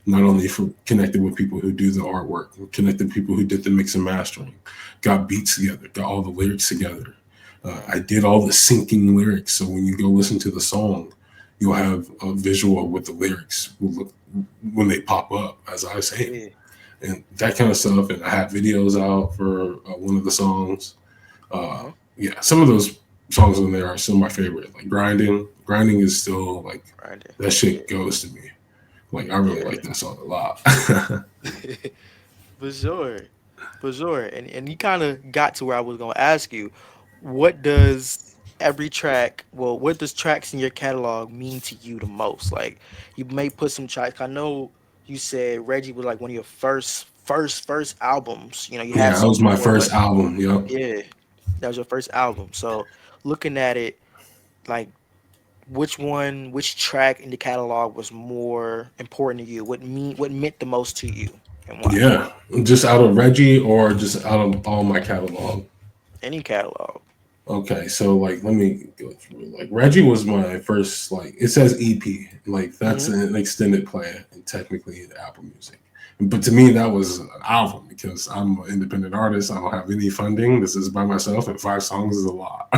[SPEAKER 2] Not only for connected with people who do the artwork, connected people who did the mix and mastering, got beats together, got all the lyrics together.
[SPEAKER 1] Hmm.
[SPEAKER 2] I did all the syncing lyrics, so when you go listen to the song, you'll have a visual with the lyrics will look when they pop up as I say them,
[SPEAKER 1] Yeah.
[SPEAKER 2] and that kind of stuff. And I have videos out for one of the songs.
[SPEAKER 1] Hmm.
[SPEAKER 2] Yeah, some of those songs on there are still my favorite. Like grinding is still like
[SPEAKER 1] Right there.
[SPEAKER 2] that
[SPEAKER 1] Yeah.
[SPEAKER 2] shit goes to me. Like I really
[SPEAKER 1] Yeah.
[SPEAKER 2] like that song a lot.
[SPEAKER 1] For sure. For sure. And you kind of got to where I was gonna ask you, what does every track, well, what does tracks in your catalog mean to you the most? Like you may put some tracks. I know you said Reggie was like one of your first albums. You know, you had
[SPEAKER 2] Yeah, that was
[SPEAKER 1] songs
[SPEAKER 2] my
[SPEAKER 1] before,
[SPEAKER 2] first
[SPEAKER 1] but
[SPEAKER 2] album. Yep.
[SPEAKER 1] yeah, that was your first album. So looking at it, like which track in the catalog was more important to you? What meant the most to you and why?
[SPEAKER 2] Yeah, just out of Reggie or just out of all my catalog.
[SPEAKER 1] Any catalog.
[SPEAKER 2] Okay, so like let me go through. Like Reggie was my first. Like it says EP. Like that's
[SPEAKER 1] Hmm.
[SPEAKER 2] an extended play and technically in Apple Music. But to me, that was an album because I'm an independent artist. I don't have any funding. This is by myself, and 5 songs is a lot.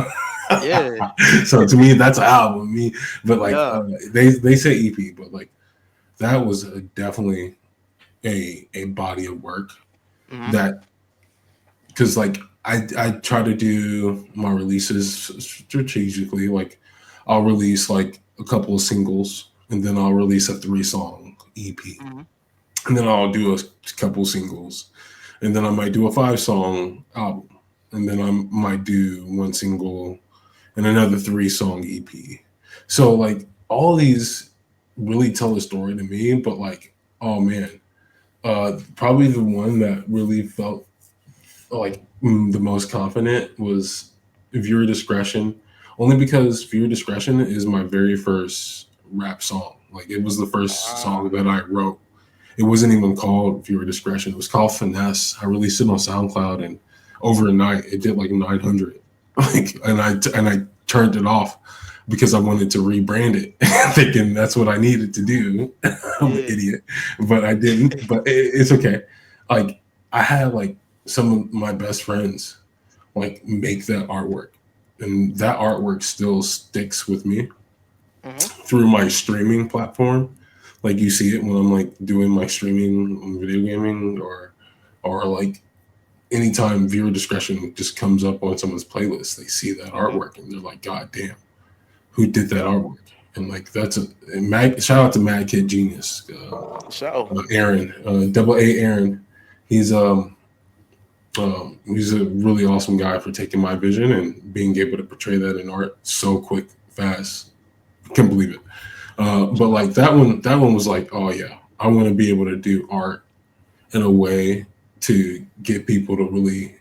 [SPEAKER 1] Yeah.
[SPEAKER 2] So to me, that's an album. Me, but like
[SPEAKER 1] Yeah.
[SPEAKER 2] they say EP, but like that was definitely a body of work
[SPEAKER 1] Hmm.
[SPEAKER 2] that because like I try to do my releases strategically. Like I'll release like a couple of singles, and then I'll release a 3 song EP,
[SPEAKER 1] Hmm.
[SPEAKER 2] and then I'll do a couple singles, and then I might do a 5 song album, and then I might do one single and another 3 song EP. So like all these really tell a story to me, but like oh man, probably the one that really felt like the most confident was viewer discretion, only because viewer discretion is my very first rap song. Like it was the first song
[SPEAKER 1] Ah.
[SPEAKER 2] that I wrote. It wasn't even called viewer discretion. It was called finesse. I released it on SoundCloud and overnight it did like 900. Like and I turned it off because I wanted to rebrand it, thinking that's what I needed to do. I'm an
[SPEAKER 1] Yeah.
[SPEAKER 2] idiot, but I didn't. But it's okay. Like I had like some of my best friends like make that artwork, and that artwork still sticks with me
[SPEAKER 1] Hmm.
[SPEAKER 2] through my streaming platform. Like you see it when I'm like doing my streaming on video gaming or like anytime viewer discretion just comes up on someone's playlist, they see that
[SPEAKER 1] Hmm.
[SPEAKER 2] artwork and they're like, God damn, who did that
[SPEAKER 1] Yep.
[SPEAKER 2] artwork? And like that's a Mag, shout out to Mad Kid Genius,
[SPEAKER 1] So.
[SPEAKER 2] Aaron, double A Aaron. He's he's a really awesome guy for taking my vision and being able to portray that in art so quick, fast. Can't believe it. But like that one was like, oh yeah, I want to be able to do art in a way to get people to really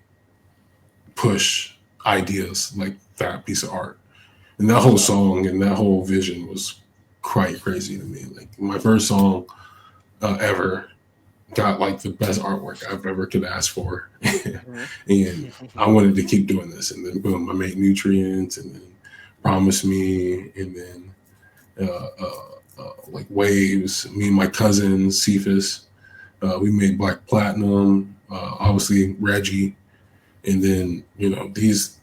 [SPEAKER 2] push ideas like that piece of art. And that whole
[SPEAKER 1] So.
[SPEAKER 2] song and that whole vision was quite crazy to me. Like my first song ever got like the best artwork I've ever could ask for,
[SPEAKER 1] Hmm.
[SPEAKER 2] and I wanted to keep doing this. And then boom, I made Nutrients, and then Promise Me, and then like Waves. Me and my cousin Cephas, we made Black Platinum. Obviously Reggie, and then these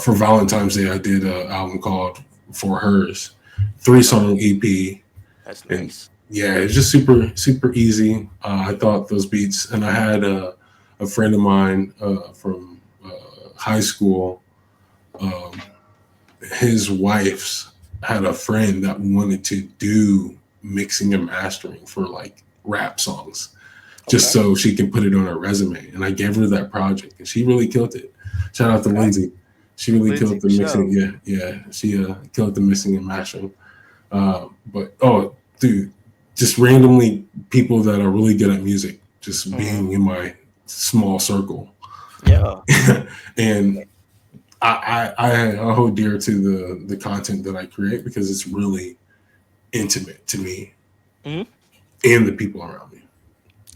[SPEAKER 2] for Valentine's Day I did an album called For Hers, three
[SPEAKER 1] Okay.
[SPEAKER 2] song EP,
[SPEAKER 1] That's
[SPEAKER 2] and
[SPEAKER 1] nice.
[SPEAKER 2] yeah, it's just super super easy. I thought those beats, and I had a friend of mine from high school, um, his wife's had a friend that wanted to do mixing and mastering for like rap songs just
[SPEAKER 1] Okay.
[SPEAKER 2] so she can put it on her resume. And I gave her that project, and she really killed it. Shout out to
[SPEAKER 1] Okay.
[SPEAKER 2] Lindsay. She really
[SPEAKER 1] Lindsay
[SPEAKER 2] killed the
[SPEAKER 1] for
[SPEAKER 2] mixing.
[SPEAKER 1] sure.
[SPEAKER 2] Yeah, yeah. She killed the mixing and mastering. But oh, dude, just randomly people that are really good at music, just
[SPEAKER 1] Hmm.
[SPEAKER 2] being in my small circle,
[SPEAKER 1] Yeah.
[SPEAKER 2] and I hold dear to the content that I create because it's really intimate to me
[SPEAKER 1] Hmm.
[SPEAKER 2] and the people around me.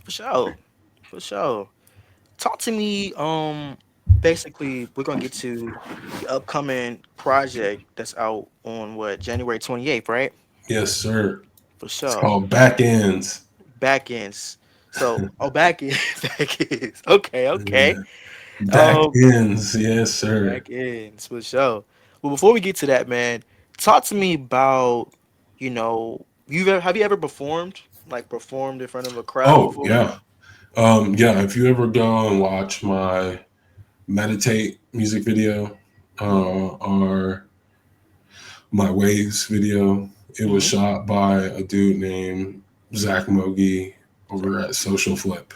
[SPEAKER 1] For sure. For sure. Talk to me. Basically, we're gonna get to the upcoming project that's out on what, January 28th, right?
[SPEAKER 2] Yes, sir.
[SPEAKER 1] For
[SPEAKER 2] It's
[SPEAKER 1] sure.
[SPEAKER 2] called Back Ends.
[SPEAKER 1] Back ends. So, oh, back ends, back ends. Okay, okay.
[SPEAKER 2] Yeah. Back
[SPEAKER 1] Um,
[SPEAKER 2] Ends. Yes, sir.
[SPEAKER 1] back ends for sure. Well, before we get to that, man, talk to me about, have you ever performed, like performed in front of a crowd
[SPEAKER 2] Oh
[SPEAKER 1] before?
[SPEAKER 2] yeah. Yeah. If you ever go and watch my Meditate music video,
[SPEAKER 1] Mm-hmm.
[SPEAKER 2] or my Waves video, it was
[SPEAKER 1] Mm-hmm.
[SPEAKER 2] shot by a dude named Zach Mogi
[SPEAKER 1] Zach
[SPEAKER 2] over at
[SPEAKER 1] Monkey.
[SPEAKER 2] Social Flip,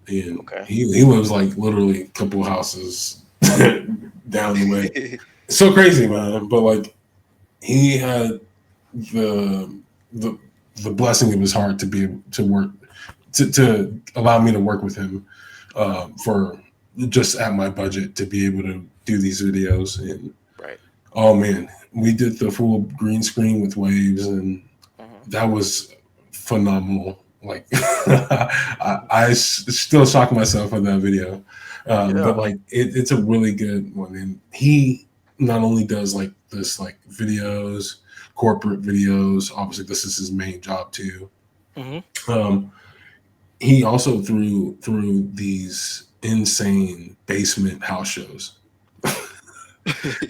[SPEAKER 2] and
[SPEAKER 1] Okay.
[SPEAKER 2] he lives like literally a couple houses down the way. It's so crazy, man. But like he had the the the blessing of his heart to be able to work to allow me to work with him for just at my budget to be able to do these videos. And
[SPEAKER 1] Right.
[SPEAKER 2] oh man, we did the full green screen with waves, and
[SPEAKER 1] Mm-hmm.
[SPEAKER 2] that was phenomenal. Like still shock myself on that video, but
[SPEAKER 1] Yeah.
[SPEAKER 2] like it's a really good one. And he not only does like this like videos, corporate videos. Obviously, this is his main job too.
[SPEAKER 1] Mm-hmm.
[SPEAKER 2] Um, he also threw these insane basement house shows,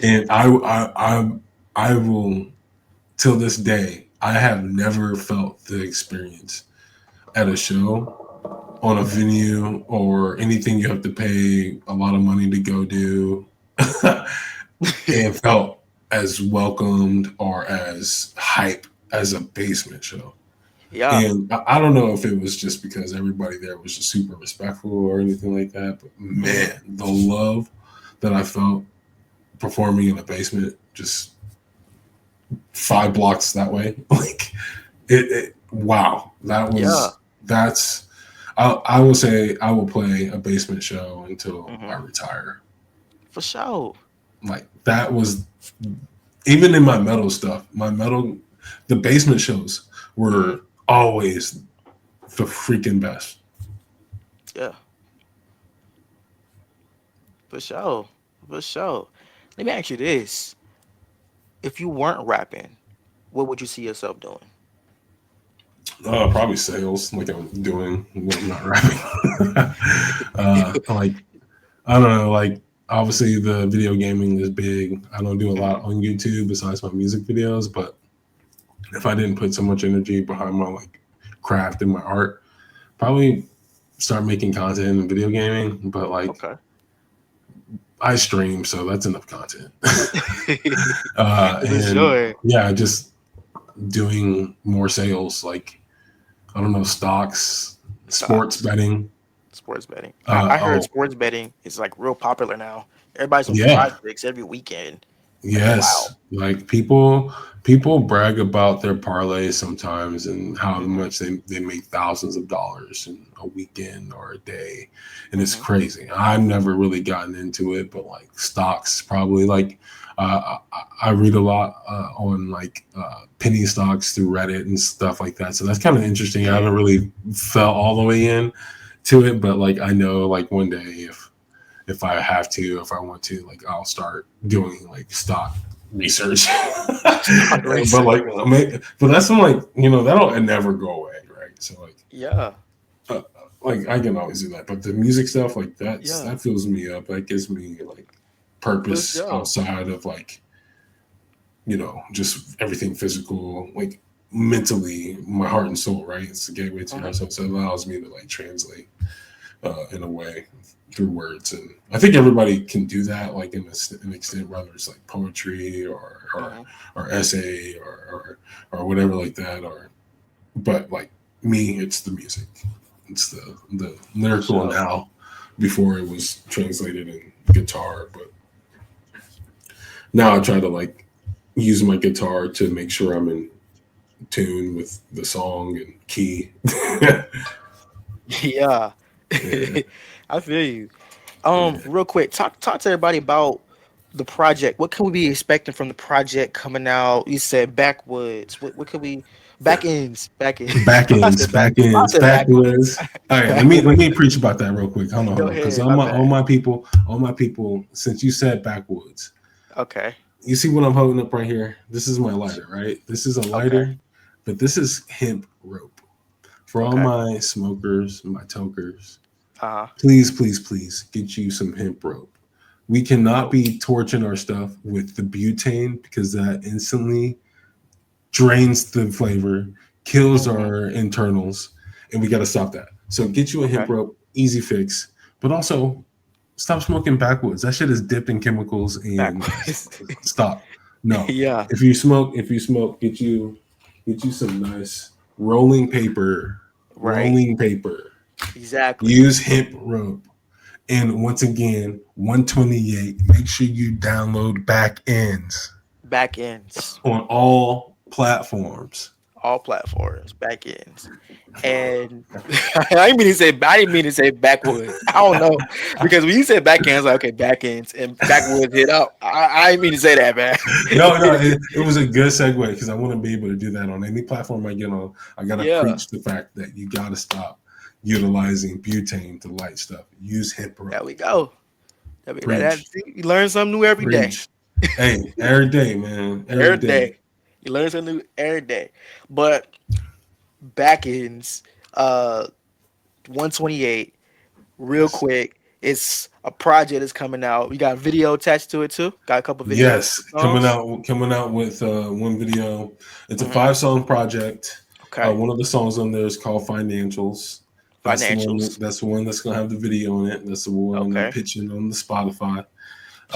[SPEAKER 2] and I will till this day I have never felt the experience at a show on a venue or anything you have to pay a lot of money to go do and felt as welcomed or as hype as a basement show.
[SPEAKER 1] Yeah.
[SPEAKER 2] And I don't know if it was just because everybody there was just super respectful or anything like that, but
[SPEAKER 1] Mm-hmm.
[SPEAKER 2] man, the love that I felt performing in a basement just 5 blocks that way, like wow,
[SPEAKER 1] Yeah.
[SPEAKER 2] that's I will say I will play a basement show until I
[SPEAKER 1] Mm-hmm.
[SPEAKER 2] retire.
[SPEAKER 1] For sure.
[SPEAKER 2] Like that was even in my metal stuff, the basement shows
[SPEAKER 1] Mm-hmm.
[SPEAKER 2] were always the freaking best.
[SPEAKER 1] Yeah. For sure. For sure. Let me ask you this: if you weren't rapping, what would you see yourself doing?
[SPEAKER 2] Probably sales, like I'm doing when I'm not rapping. Like I don't know, like obviously the video gaming is big. I don't do a lot
[SPEAKER 1] Hmm.
[SPEAKER 2] on YouTube besides my music videos, but if I didn't put so much energy behind my like craft and my art, probably start making content in video gaming. But like
[SPEAKER 1] Okay.
[SPEAKER 2] I stream, so that's enough content.
[SPEAKER 1] For
[SPEAKER 2] And
[SPEAKER 1] sure.
[SPEAKER 2] yeah, just doing more sales, like I don't know, stocks, sports
[SPEAKER 1] Stocks.
[SPEAKER 2] betting.
[SPEAKER 1] Sports betting. I heard
[SPEAKER 2] Oh
[SPEAKER 1] sports betting is like real popular now. Everybody's on
[SPEAKER 2] yeah,
[SPEAKER 1] projects every weekend. Like, wow.
[SPEAKER 2] yes. Like people brag about their parlays sometimes and how
[SPEAKER 1] Hmm.
[SPEAKER 2] much they make thousands of dollars in a weekend or a day. And it's
[SPEAKER 1] Hmm.
[SPEAKER 2] crazy. I've never really gotten into it, but like stocks probably like I read a lot on like penny stocks through Reddit and stuff like that. So that's kind of interesting. I
[SPEAKER 1] Yeah.
[SPEAKER 2] haven't really fell all the way in to it, but like I know like one day if I have to, if I want to, like I'll start doing like stock research.
[SPEAKER 1] Stock
[SPEAKER 2] But
[SPEAKER 1] research.
[SPEAKER 2] like, but that's when like that'll never go away, right? So
[SPEAKER 1] Yeah.
[SPEAKER 2] uh, like I can always do that. But the music stuff, like
[SPEAKER 1] Yeah.
[SPEAKER 2] that fills me up. That gives me like
[SPEAKER 1] For
[SPEAKER 2] purpose
[SPEAKER 1] sure.
[SPEAKER 2] outside of like just everything physical, like mentally, my heart and soul, right? It's the gateway to your
[SPEAKER 1] Hmm.
[SPEAKER 2] heart, so it allows me to like translate in a way through words. And I think everybody can do that, like in an extent, whether it's like poetry
[SPEAKER 1] Mhm.
[SPEAKER 2] or essay or whatever like that. Or but like me, it's the music. It's the
[SPEAKER 1] For
[SPEAKER 2] lyrical
[SPEAKER 1] sure.
[SPEAKER 2] now before it was translated in guitar. But now I try to like use my guitar to make sure I'm in tune with the song and key.
[SPEAKER 1] Yeah.
[SPEAKER 2] Yeah,
[SPEAKER 1] I feel you.
[SPEAKER 2] yeah.
[SPEAKER 1] Real quick, talk to everybody about the project. What can we be expecting from the project coming out? You said backwoods. What could we back ends? Back ends.
[SPEAKER 2] Back ends, back
[SPEAKER 1] I
[SPEAKER 2] ends,
[SPEAKER 1] said backwoods.
[SPEAKER 2] backwoods. All right, let
[SPEAKER 1] Backwoods.
[SPEAKER 2] me preach about that real quick.
[SPEAKER 1] Go
[SPEAKER 2] Hold on, because
[SPEAKER 1] ahead. My bad.
[SPEAKER 2] all my people. Since you said backwoods,
[SPEAKER 1] Okay.
[SPEAKER 2] you see what I'm holding up right here? This is my lighter, right? This is a
[SPEAKER 1] Okay.
[SPEAKER 2] lighter, but this is hemp rope for all
[SPEAKER 1] Okay.
[SPEAKER 2] my smokers, my tokers.
[SPEAKER 1] Uh-huh.
[SPEAKER 2] Please, please, please get you some hemp rope. We cannot
[SPEAKER 1] Dope.
[SPEAKER 2] be torching our stuff with the butane because that instantly drains the flavor, kills
[SPEAKER 1] Hmm.
[SPEAKER 2] our internals, and we got to stop that. So get you a hemp
[SPEAKER 1] Okay.
[SPEAKER 2] rope, easy fix. But also stop smoking backwoods. That shit is dipped in chemicals and
[SPEAKER 1] Backwoods.
[SPEAKER 2] stop. No,
[SPEAKER 1] Yeah.
[SPEAKER 2] if you smoke, get you some nice rolling paper.
[SPEAKER 1] Right.
[SPEAKER 2] Rolling paper.
[SPEAKER 1] Exactly.
[SPEAKER 2] Use hemp rope. And once again, 128. Make sure you download back ends
[SPEAKER 1] Back ends.
[SPEAKER 2] on all platforms.
[SPEAKER 1] All platforms. Back ends. And I didn't mean to say backwoods. I don't know because when you said backends, like okay, backends and backwoods hit up. I didn't mean to say that, man.
[SPEAKER 2] No, no, it was a good segue because I want to be able to do that on any platform I get on. I gotta
[SPEAKER 1] Yeah,
[SPEAKER 2] preach the fact that you gotta stop utilizing butane to light stuff. Use hemp
[SPEAKER 1] there
[SPEAKER 2] rope.
[SPEAKER 1] we go.
[SPEAKER 2] Preach,
[SPEAKER 1] See, you learn something new every day.
[SPEAKER 2] preach. Hey, every day, man, every
[SPEAKER 1] Every
[SPEAKER 2] day.
[SPEAKER 1] day, you learn something new every day. But backends, 128, real
[SPEAKER 2] Yes,
[SPEAKER 1] quick. It's a project that's coming out. We got video attached to it too. Got a couple videos,
[SPEAKER 2] yes.
[SPEAKER 1] songs.
[SPEAKER 2] Coming out with one video. It's a
[SPEAKER 1] Hmm.
[SPEAKER 2] 5 song project.
[SPEAKER 1] Okay,
[SPEAKER 2] One of the songs on there is called "Financials." That's the one.
[SPEAKER 1] financials.
[SPEAKER 2] That's the one that's gonna have the video on it. That's the one I'm
[SPEAKER 1] Okay,
[SPEAKER 2] pitching on the Spotify.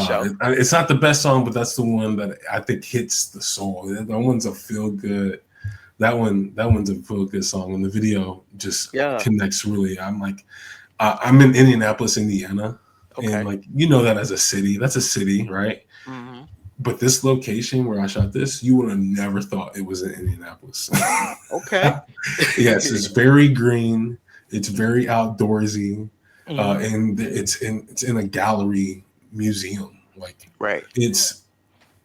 [SPEAKER 1] show.
[SPEAKER 2] It's not the best song, but that's the one that I think hits the soul. That one's a feel good. That one's a feel good song, and the video just
[SPEAKER 1] Yeah.
[SPEAKER 2] connects really. I'm like, I'm in Indianapolis, Indiana, and
[SPEAKER 1] Okay.
[SPEAKER 2] like you know that as a city, that's a city, right?
[SPEAKER 1] Hmm.
[SPEAKER 2] But this location where I shot this, you would have never thought it was in Indianapolis.
[SPEAKER 1] Okay.
[SPEAKER 2] Yes, it's very green. It's very outdoorsy,
[SPEAKER 1] Hmm.
[SPEAKER 2] and it's in a gallery museum. Like
[SPEAKER 1] Right.
[SPEAKER 2] it's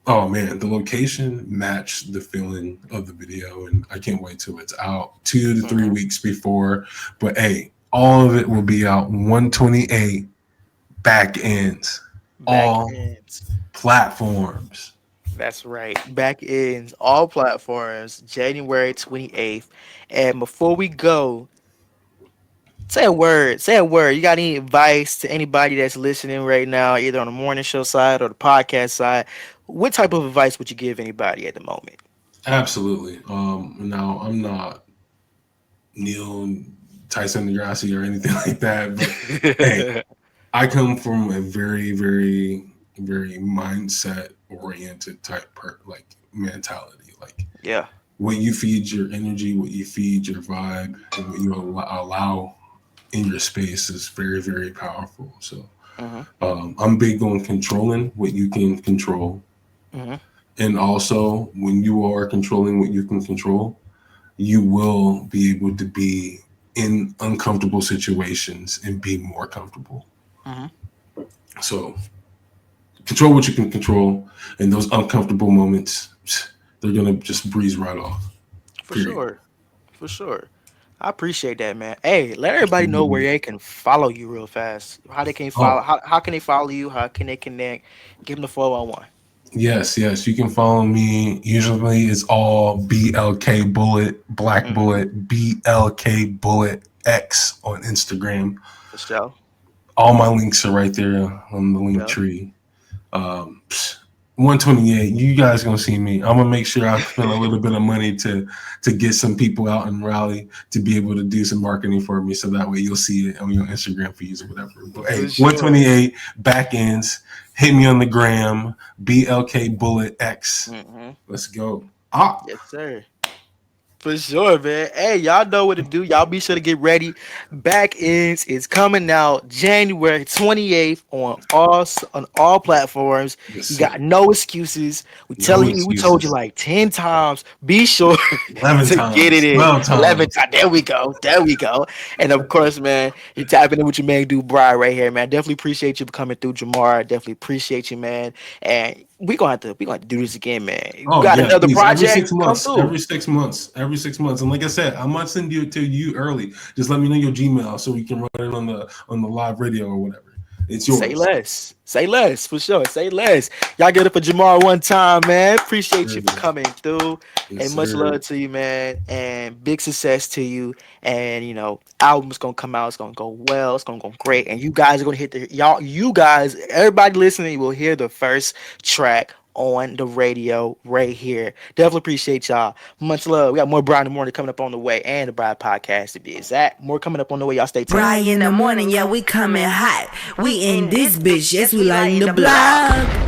[SPEAKER 2] oh man, the location matched the feeling of the video, and I can't wait till it's out 2 to 3
[SPEAKER 1] Hmm.
[SPEAKER 2] weeks before. But hey, all of it will be out 128 back ends,
[SPEAKER 1] Back
[SPEAKER 2] all
[SPEAKER 1] ends.
[SPEAKER 2] platforms.
[SPEAKER 1] That's right. Back ends. All platforms. January 28th. And before we go, say a word. Say a word. You got any advice to anybody that's listening right now, either on the morning show side or the podcast side? What type of advice would you give anybody at the moment?
[SPEAKER 2] Absolutely. Now I'm not Neil Tyson deGrasse or anything like that, but hey, I come from a very mindset oriented type like mentality. Like
[SPEAKER 1] Yeah.
[SPEAKER 2] what you feed your energy, what you feed your vibe, and what you allow in your space is very powerful. So
[SPEAKER 1] Hmm.
[SPEAKER 2] I'm big on controlling what you can control,
[SPEAKER 1] Hmm.
[SPEAKER 2] and also when you are controlling what you can control, you will be able to be in uncomfortable situations and be more comfortable.
[SPEAKER 1] Hmm.
[SPEAKER 2] So control what you can control, and those uncomfortable moments, they're gonna just breeze right off.
[SPEAKER 1] For
[SPEAKER 2] Period.
[SPEAKER 1] sure. For sure. I appreciate that, man. Hey, let everybody know where
[SPEAKER 2] Absolutely.
[SPEAKER 1] they can follow you real fast. How they can follow?
[SPEAKER 2] Oh,
[SPEAKER 1] How can they follow you? How can they connect? Give them the 411.
[SPEAKER 2] yes, yes. You can follow me. Usually it's all BLK Bullet, Black
[SPEAKER 1] Mm-hmm.
[SPEAKER 2] Bullet, BLK Bullet X on Instagram.
[SPEAKER 1] For sure.
[SPEAKER 2] All my links are right there on the link
[SPEAKER 1] Yeah.
[SPEAKER 2] tree. 128. You guys gonna see me. I'm gonna make sure I spend a little bit of money to get some people out in Raleigh to be able to do some marketing for me, so that way you'll see it on your Instagram feeds or whatever. But
[SPEAKER 1] For
[SPEAKER 2] hey,
[SPEAKER 1] sure.
[SPEAKER 2] 128 back ends. Hit me on the gram. BLK Bullet X.
[SPEAKER 1] Hmm.
[SPEAKER 2] Let's go. Ah,
[SPEAKER 1] Yes, sir. For sure, man. Hey, y'all know what to do. Y'all be sure to get ready. Back Ends is coming out January 28th on all platforms.
[SPEAKER 2] yes
[SPEAKER 1] You
[SPEAKER 2] sir.
[SPEAKER 1] got no excuses. We
[SPEAKER 2] No
[SPEAKER 1] telling you, we told you
[SPEAKER 2] excuses.
[SPEAKER 1] like 10 times. Be sure
[SPEAKER 2] 11
[SPEAKER 1] to get it
[SPEAKER 2] times.
[SPEAKER 1] in.
[SPEAKER 2] 12
[SPEAKER 1] 11
[SPEAKER 2] times.
[SPEAKER 1] times. There we go. There we go. And of course, man, you're tapping in with your man, Dude Brian, right here, man. Definitely appreciate you for coming through, Jamar. Definitely appreciate you, man. And we gonna have to do this again, man. You
[SPEAKER 2] Oh
[SPEAKER 1] got
[SPEAKER 2] yeah,
[SPEAKER 1] another
[SPEAKER 2] please. Every
[SPEAKER 1] project?
[SPEAKER 2] six
[SPEAKER 1] Come
[SPEAKER 2] months.
[SPEAKER 1] through.
[SPEAKER 2] Every 6 months. Every 6 months. And like I said, I'm gonna send you to you early. Just let me know your Gmail so we can run it on the live radio or whatever. It's
[SPEAKER 1] Say
[SPEAKER 2] yours.
[SPEAKER 1] less. Say less for sure. Say less. Y'all get it for Jamar one time, man. Appreciate you for
[SPEAKER 2] Sir.
[SPEAKER 1] coming through.
[SPEAKER 2] Yes,
[SPEAKER 1] And much
[SPEAKER 2] sir.
[SPEAKER 1] love to you, man. And big success to you. And album's gonna come out. It's gonna go well. It's gonna go great. And you guys are gonna hit the y'all. You guys, everybody listening, will hear the first track on the radio right here. Definitely appreciate y'all. Much love. We got more Brian in the morning coming up on the way, and the Bride podcast to be exact. More coming up on the way. Y'all stay tuned.
[SPEAKER 3] Brian in the morning, yeah, we coming hot. We in this bitch, yes, we lighting the block.